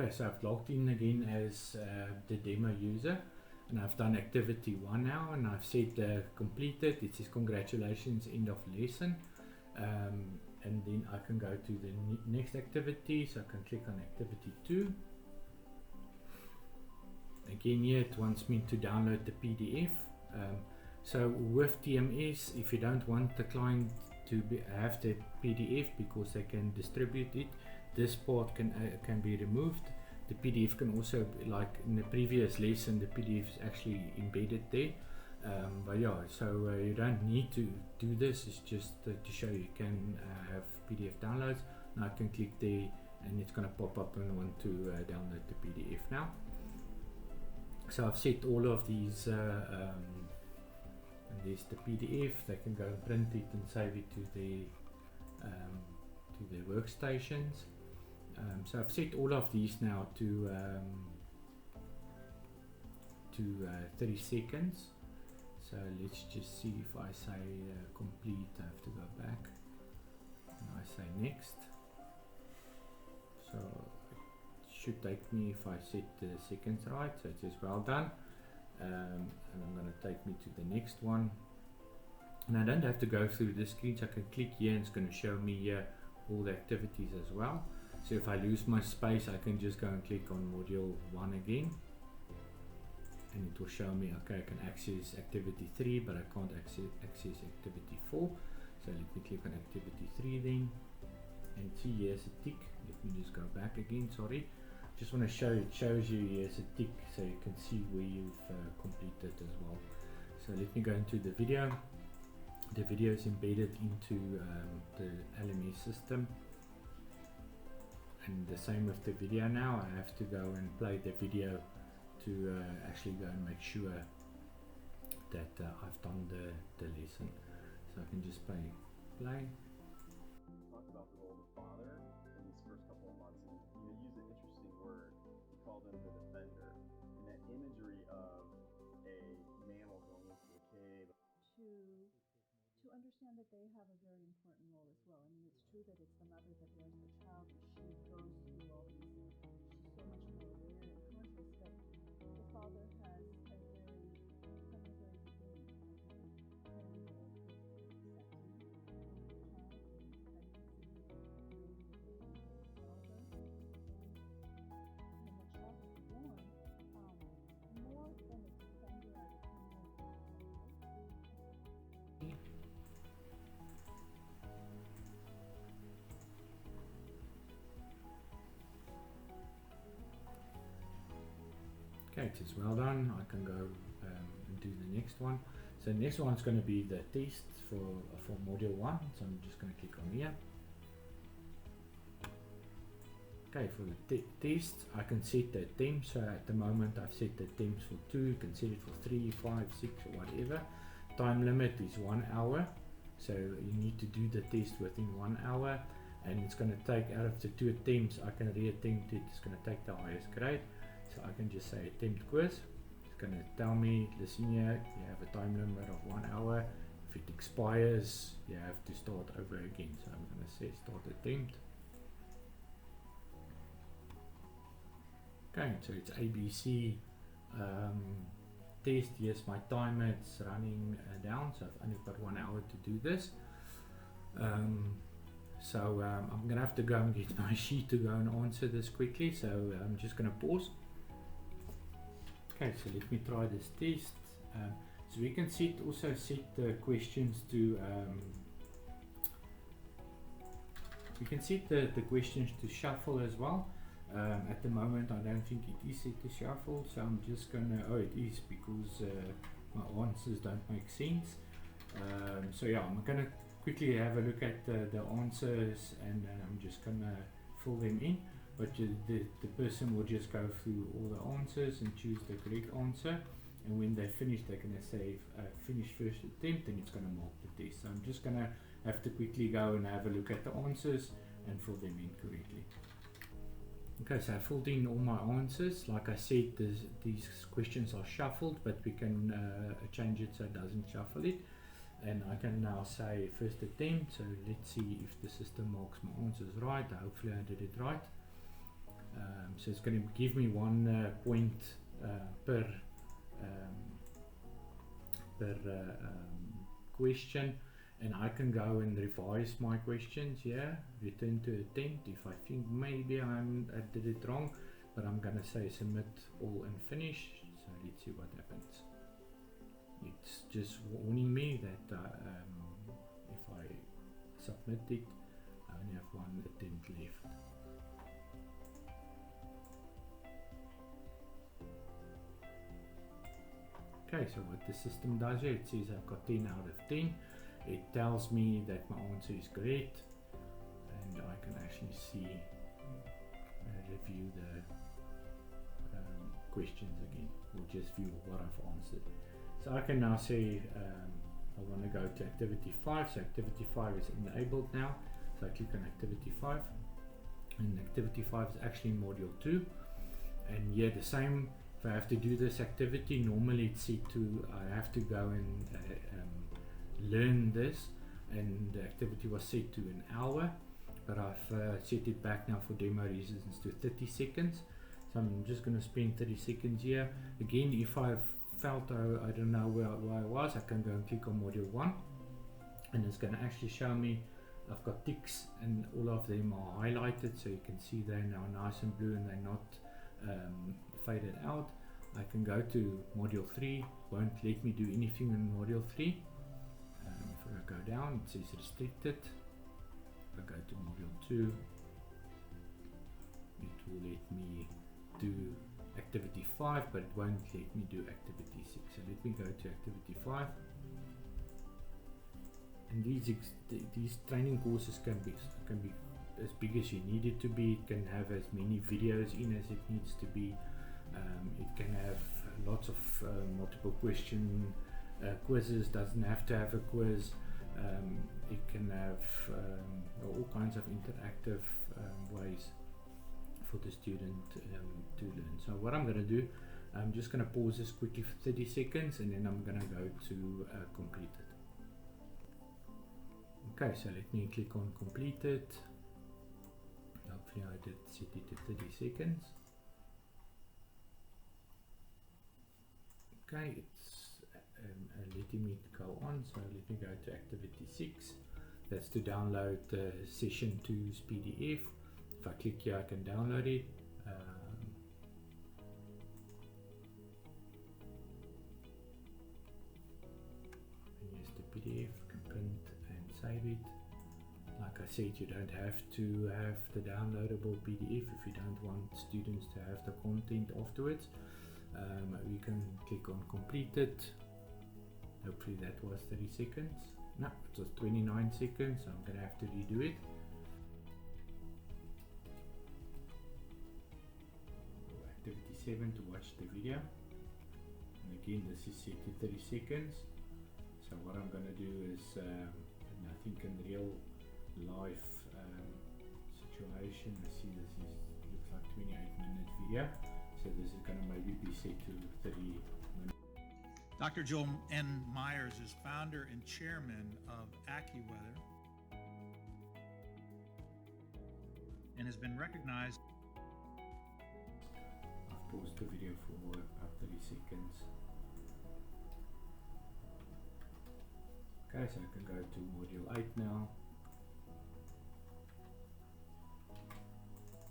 Okay, so I've logged in again as the demo user, and I've done activity 1 now, and I've said completed. It says congratulations, end of lesson. And then I can go to the next activity, so I can click on activity 2. Again here it wants me to download the PDF. So with TMS, if you don't want the client to have the PDF because they can distribute it, this part can be removed. The PDF can also, like in the previous lesson, the PDF is actually embedded there. But yeah, so you don't need to do this. It's just to show you can have PDF downloads. Now I can click there and it's going to pop up and I want to download the PDF now. So I've set all of these and there's the PDF. They can go and print it and save it to their workstations. So I've set all of these now to 30 seconds. So let's just see if I say complete, I have to go back and I say next. So it should take me, if I set the seconds right, so it says well done. And I'm going to take me to the next one. And I don't have to go through the screen, so I can click here and it's going to show me here all the activities as well. So if I lose my space, I can just go and click on module 1 again. And it will show me, okay, I can access activity 3, but I can't access activity 4. So let me click on activity 3 then. And see, here's a tick. Let me just go back again, sorry. Just want to show, it shows you here's a tick so you can see where you've completed as well. So let me go into the video. The video is embedded into the LMS system. And the same with the video now. I have to go and play the video to actually go and make sure that I've done the lesson. So I can just play. Talk about the role of the father in these first couple of months, and you use an interesting word. You called him the defender, and that imagery of a mammal going into the cave. To understand that they have a very important role as well. I mean, it's true that it's the mother that bears the child, and she goes through all these. She's so much more aware and conscious, but the father has a very, from the very beginning, a very role in accepting the child and pregnancy, creating the baby, childbirth, and when the child is born, more than a defender, I would say more than a protector. Okay, it is well done. I can go and do the next one. So the next one is going to be the test for module 1. So I'm just going to click on here. Okay, for the test, I can set the attempts. So at the moment I've set the attempts for 2. You can set it for 3, 5, 6 or whatever. Time limit is 1 hour. So you need to do the test within 1 hour. And it's going to take, out of the 2 attempts, I can re-attempt it. It's going to take the highest grade. So I can just say attempt quiz. It's going to tell me, listen here, you have a time limit of 1 hour. If it expires, you have to start over again. So I'm going to say start attempt. Okay, so it's ABC test. Here's my timer, it's running down. So I've only got 1 hour to do this. I'm going to have to go and get my sheet to go and answer this quickly. So I'm just going to pause. Okay, so let me try this test. So we can also set the questions to, we can set the questions to shuffle as well. At the moment I don't think it is set to shuffle, so I'm just gonna, oh it is, because my answers don't make sense. So yeah, I'm gonna quickly have a look at the answers and then I'm just gonna fill them in. But the person will just go through all the answers and choose the correct answer, and when they finish they're going to say finish first attempt, and it's going to mark the test. So I'm just going to have to quickly go and have a look at the answers and fill them in correctly. Okay, so I filled in all my answers. Like I said, these questions are shuffled, but we can change it so it doesn't shuffle it. And I can now say first attempt, so let's see if the system marks my answers right. Hopefully I did it right. So it's going to give me 1 point per question, and I can go and revise my questions here, return to attempt if I think maybe I did it wrong, but I'm gonna say submit all and finish. So let's see what happens. It's just warning me that if I submit it, I only have 1 attempt left. Okay, so what the system does here, it says I've got 10 out of 10. It tells me that my answer is correct, and I can actually see, review the questions again, or just view what I've answered. So I can now say I want to go to activity 5, so activity 5 is enabled now. So I click on activity 5, and activity 5 is actually module 2, and yeah, the same. If I have to do this activity, normally it's set to, I have to go and learn this, and the activity was set to an hour, but I've set it back now for demo reasons to 30 seconds. So I'm just going to spend 30 seconds here. Again, if I've felt I don't know where I was, I can go and click on module 1, and it's going to actually show me I've got ticks and all of them are highlighted, so you can see they're now nice and blue and they're not faded out. I can go to module 3, won't let me do anything in module 3. If I go down, it says restricted. If I go to module 2, it will let me do activity 5, but it won't let me do activity 6. So let me go to activity 5. And these training courses can be as big as you need it to be. It can have as many videos in as it needs to be. It can have lots of multiple question quizzes. Doesn't have to have a quiz. It can have all kinds of interactive ways for the student to learn. So what I'm going to do, I'm just going to pause this quickly for 30 seconds, and then I'm going to go to complete it. Okay, so let me click on completed. Hopefully I did set it to 30 seconds. Okay, it's letting me go on, so let me go to activity 6. That's to download the session 2's PDF. If I click here, I can download it. And here's the PDF, can print and save it. Like I said, you don't have to have the downloadable PDF if you don't want students to have the content afterwards. We can click on completed. Hopefully that was 30 seconds. No, it was 29 seconds, so I'm going to have to redo it. Activity 7 to watch the video. And again, this is set to 30 seconds. So what I'm going to do is, I think in real life situation, I see this is, looks like 28-minute video. So this is going to maybe be set to 30 minutes. Dr. Joel N. Myers is founder and chairman of AccuWeather and has been recognized. I've paused the video for about 30 seconds. Okay, so I can go to module 8 now.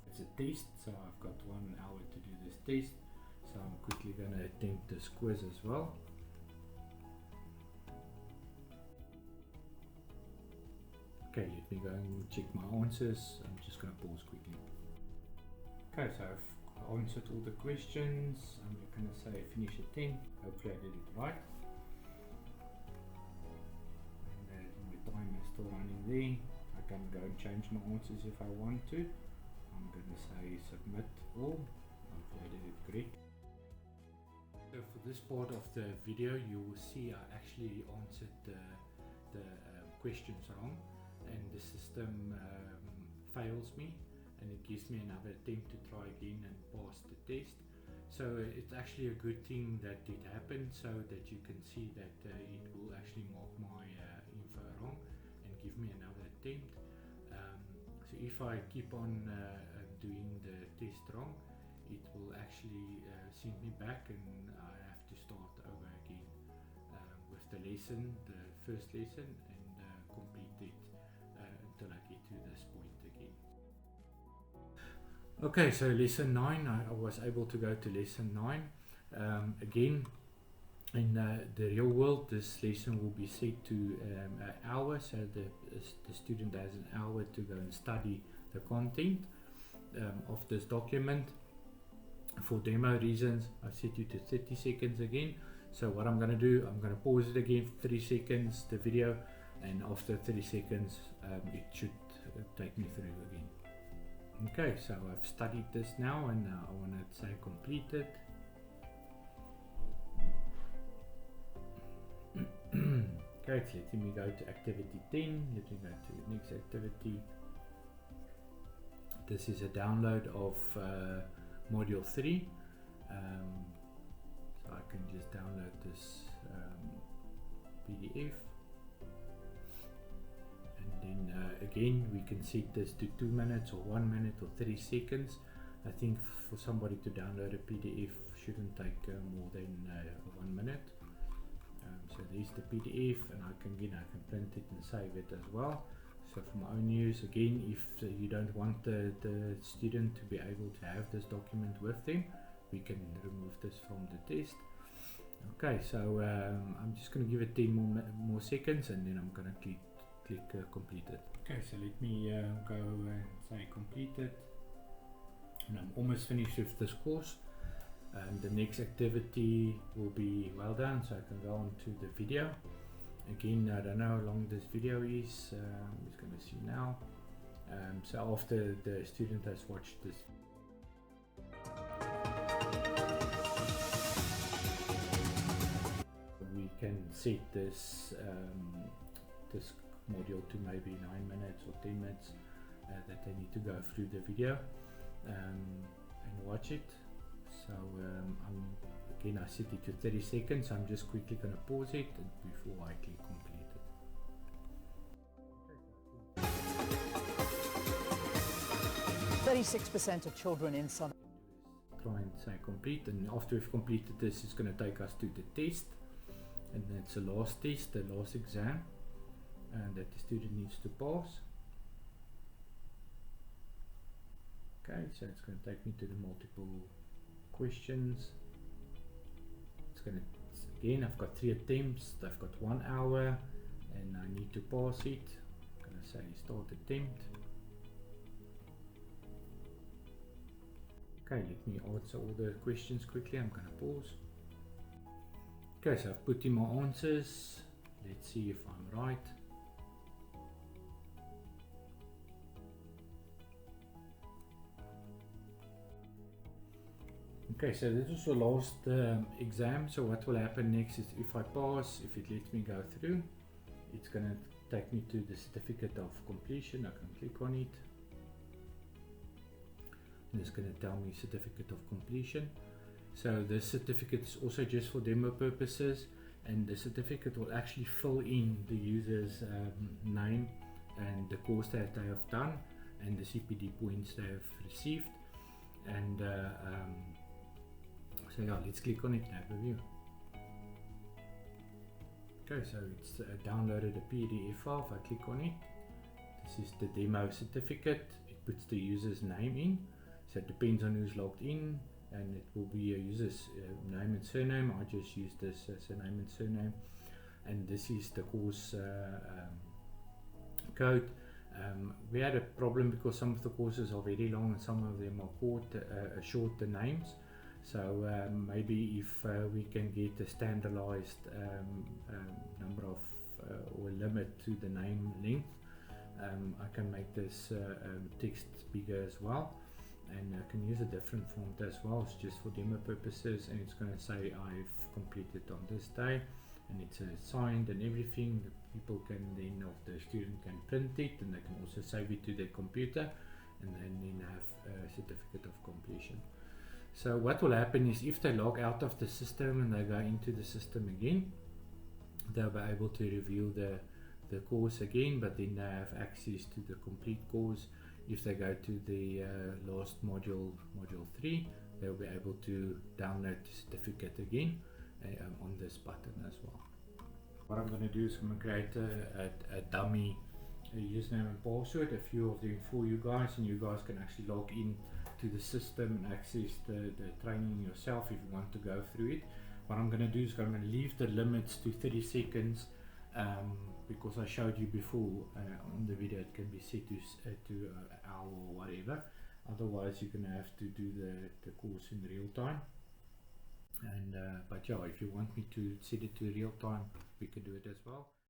It's a test, so I've got 1 hour to do this test. So I'm quickly going to attempt this quiz as well. Okay, let me go and check my answers. I'm just going to pause quickly. Okay, so I've answered all the questions. I'm going to say finish at 10. Hopefully I did it right. And my time is still running there. I can go and change my answers if I want to. I'm going to say submit all. Hopefully I did it correct. So for this part of the video, you will see I actually answered the questions wrong, and the system fails me, and it gives me another attempt to try again and pass the test. So it's actually a good thing that it happened, so that you can see that it will actually mark my info wrong and give me another attempt. So if I keep on doing the test wrong, it will actually send me back and I have to start over again with the lesson, the first lesson, and complete it until I get to this point again. Okay, so lesson 9, I was able to go to lesson 9. Again, in the real world, this lesson will be set to an hour, so the student has an hour to go and study the content of this document. For demo reasons, I set you to 30 seconds again. So what I'm going to do, I'm going to pause it again for 30 seconds, the video, and after 30 seconds it should take me through again. Okay, so I've studied this now, and I want to say completed. Okay, it's letting me go to activity 10. Let me go to the next activity. This is a download of module 3. So I can just download this PDF. And then again, we can set this to 2 minutes or 1 minute or 30 seconds. I think for somebody to download a PDF shouldn't take more than 1 minute. So there's the PDF, and I can print it and save it as well. So for my own use, again, if you don't want the student to be able to have this document with them, we can remove this from the test. Okay, so I'm just going to give it 10 more seconds, and then I'm going to click completed. Okay, so let me go and say completed, and I'm almost finished with this course. The next activity will be well done, so I can go on to the video. Again, I don't know how long this video is. I'm just going to see now. So after the student has watched this, we can set this this module to maybe 9 minutes or 10 minutes that they need to go through the video and watch it. So again, I set it to 30 seconds. I'm just quickly going to pause it before I click complete it. 36% of children in South. Try and say complete, and after we've completed this, it's going to take us to the test, and that's the last test, the last exam, and that the student needs to pass. Okay, so it's going to take me to the multiple questions. It's going to, again, I've got 3 attempts, I've got 1 hour, and I need to pass it. I'm going to say start attempt. Okay, let me answer all the questions quickly. I'm going to pause. Okay, so I've put in my answers. Let's see if I'm right. Okay, so this was the last exam. So what will happen next is if I pass, if it lets me go through, it's going to take me to the certificate of completion. I can click on it. And it's going to tell me certificate of completion. So this certificate is also just for demo purposes, and the certificate will actually fill in the user's name and the course that they have done and the CPD points they have received. And so yeah, let's click on it and have a view. Okay, so it's downloaded a PDF file. If I click on it, this is the demo certificate. It puts the user's name in, so it depends on who's logged in, and it will be a user's name and surname. I just use this as a name and surname, and this is the course code. We had a problem because some of the courses are very long and some of them are short, the names. So maybe if we can get a standardized number of or limit to the name length, I can make this text bigger as well, and I can use a different font as well. It's just for demo purposes, and it's going to say I've completed on this day, and it's signed and everything. The people can then, or the student can print it, and they can also save it to their computer, and then have a certificate of completion. So what will happen is if they log out of the system and they go into the system again, they'll be able to review the course again, but then they have access to the complete course if they go to the last module, module 3, they'll be able to download the certificate again on this button as well. What I'm going to do is I'm going to create a dummy username and password, a few of them for you guys, and you guys can actually log in to the system and access the training yourself if you want to go through it. What I'm going to do is I'm going to leave the limits to 30 seconds because I showed you before on the video it can be set to an hour or whatever. Otherwise you're going to have to do the course in real time. And but yeah, if you want me to set it to real time, we can do it as well.